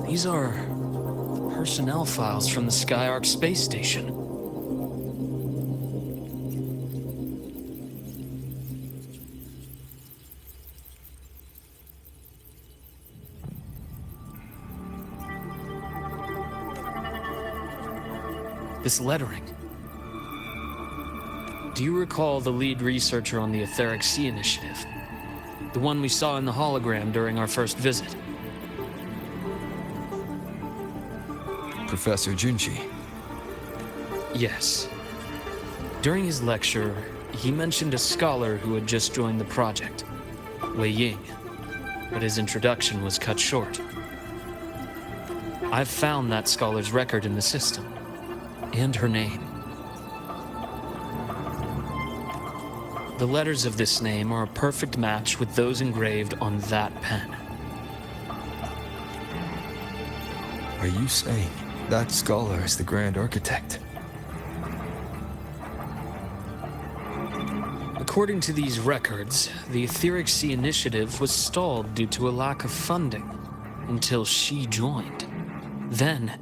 These are personnel files from the Skyark space station. This lettering. Do you recall the lead researcher on the Etheric Sea Initiative? The one we saw in the hologram during our first visit? Professor Junchi. Yes. During his lecture, he mentioned a scholar who had just joined the project, Wei Ying, but his introduction was cut short. I've found that scholar's record in the system, and her name. The letters of this name are a perfect match with those engraved on that pen. Are you saying that scholar is the Grand Architect? According to these records, the Etheric Sea Initiative was stalled due to a lack of funding until she joined. Then,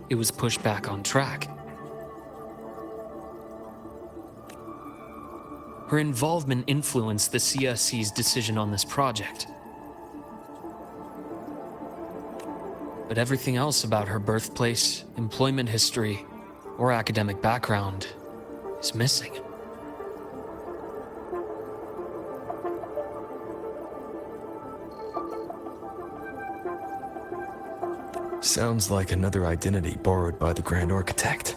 it was pushed back on track. Her involvement influenced the CSC's decision on this project. But everything else about her birthplace, employment history, or academic background is missing. Sounds like another identity borrowed by the Grand Architect.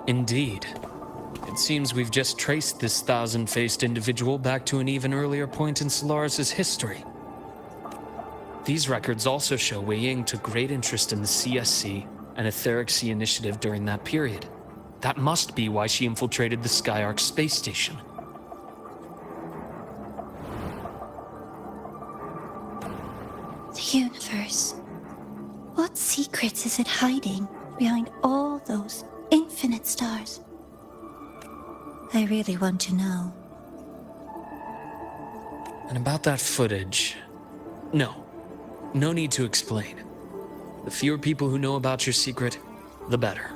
Indeed. It seems we've just traced this thousand-faced individual back to an even earlier point in Solaris' history. These records also show Wei Ying took great interest in the CSC and Etheric Sea Initiative during that period. That must be why she infiltrated the Skyark space station. The universe. What secrets is it hiding behind all those infinite stars? I really want to know. And about that footage... No need to explain. The fewer people who know about your secret, the better.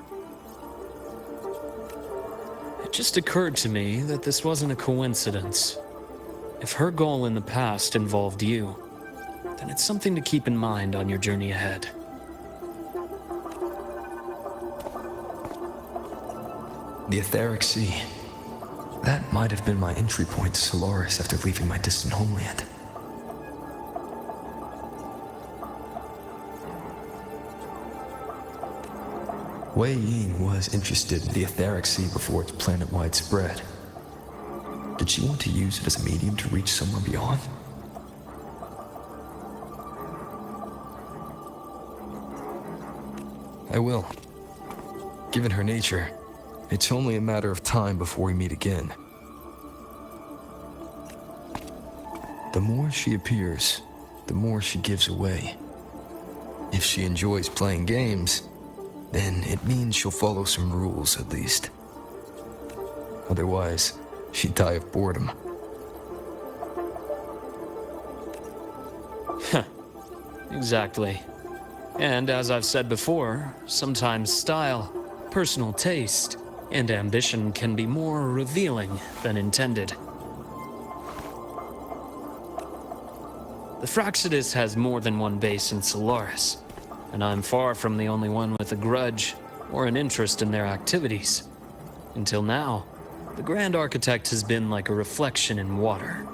It just occurred to me that this wasn't a coincidence. If her goal in the past involved you, then it's something to keep in mind on your journey ahead. The Etheric Sea. That might have been my entry point to Solaris after leaving my distant homeland. Wei Ying was interested in the Etheric Sea before its planet-wide spread. Did she want to use it as a medium to reach somewhere beyond? I will. Given her nature, it's only a matter of time before we meet again. The more she appears, the more she gives away. If she enjoys playing games, then it means she'll follow some rules at least. Otherwise, she'd die of boredom. Exactly. And as I've said before, sometimes style, personal taste, and ambition can be more revealing than intended. The Fraxidus has more than one base in Solaris, and I'm far from the only one with a grudge or an interest in their activities. Until now, the Grand Architect has been like a reflection in water.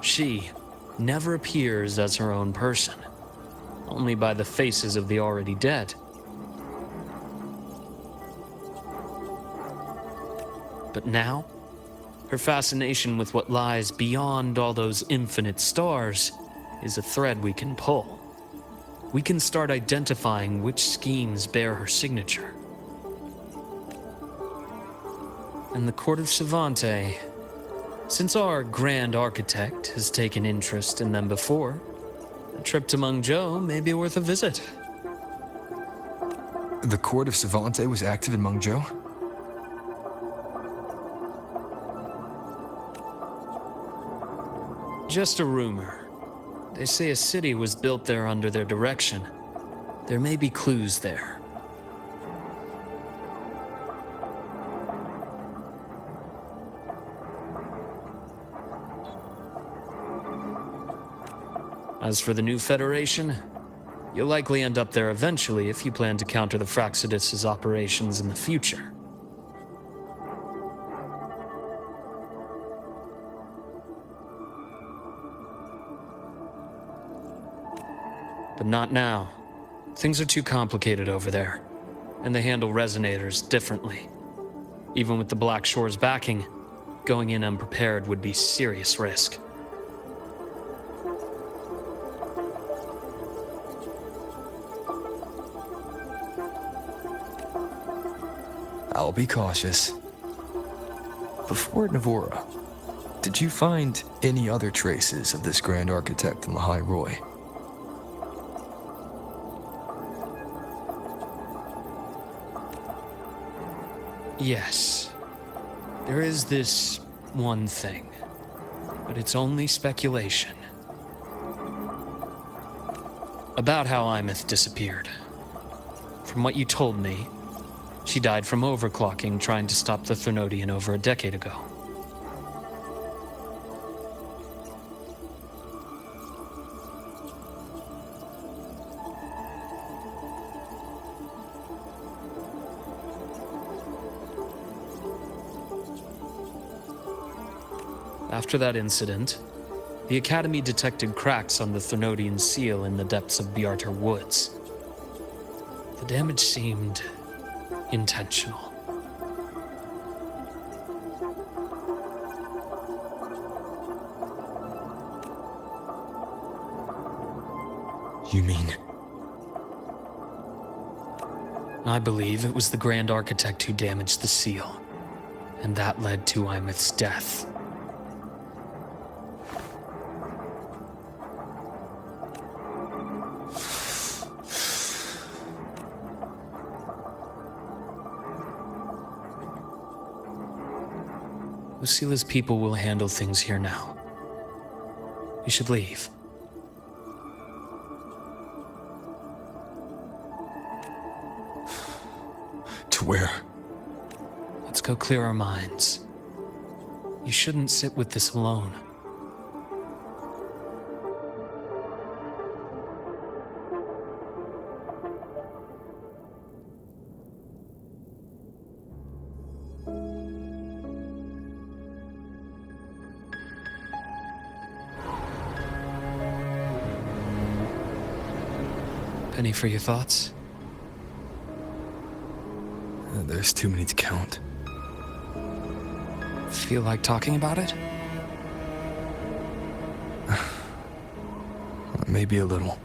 She never appears as her own person, only by the faces of the already dead. But now, her fascination with what lies beyond all those infinite stars is a thread we can pull. We can start identifying which schemes bear her signature. And the Court of Savante, since our Grand Architect has taken interest in them before, a trip to Mengzhou may be worth a visit. The Court of Savante was active in Mengzhou? Just a rumor. They say a city was built there under their direction. There may be clues there. As for the new Federation, you'll likely end up there eventually if you plan to counter the Fraxidus' operations in the future. But not now. Things are too complicated over there, and they handle resonators differently. Even with the Black Shore's backing, going in unprepared would be serious risk. I'll be cautious. Before Navora, did you find any other traces of this Grand Architect in the High Roy? Yes. There is this one thing, but it's only speculation. About how Imeth disappeared. From what you told me, she died from overclocking trying to stop the Thermodian over a decade ago. After that incident, the Academy detected cracks on the Thermodian seal in the depths of Biarter Woods. The damage seemed intentional. You mean? I believe it was the Grand Architect who damaged the seal, and that led to Imeth's death. Lucila's people will handle things here now. We should leave. To where? Let's go clear our minds. You shouldn't sit with this alone. Penny for your thoughts? There's too many to count. Feel like talking about it? Maybe a little.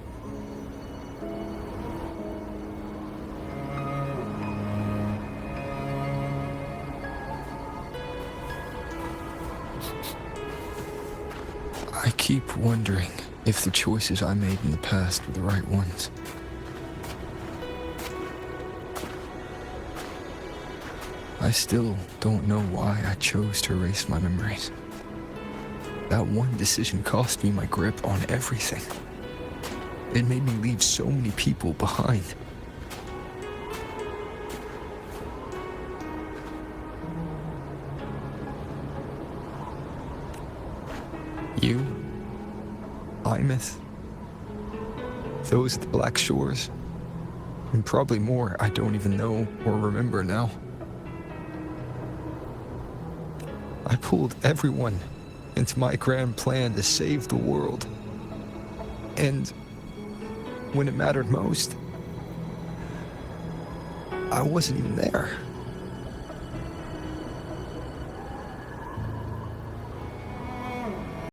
I keep wondering if the choices I made in the past were the right ones. I still don't know why I chose to erase my memories. That one decision cost me my grip on everything. It made me leave so many people behind. You, Imeth, those at the Black Shores, and probably more I don't even know or remember now. I pulled everyone into my grand plan to save the world. And when it mattered most, I wasn't even there.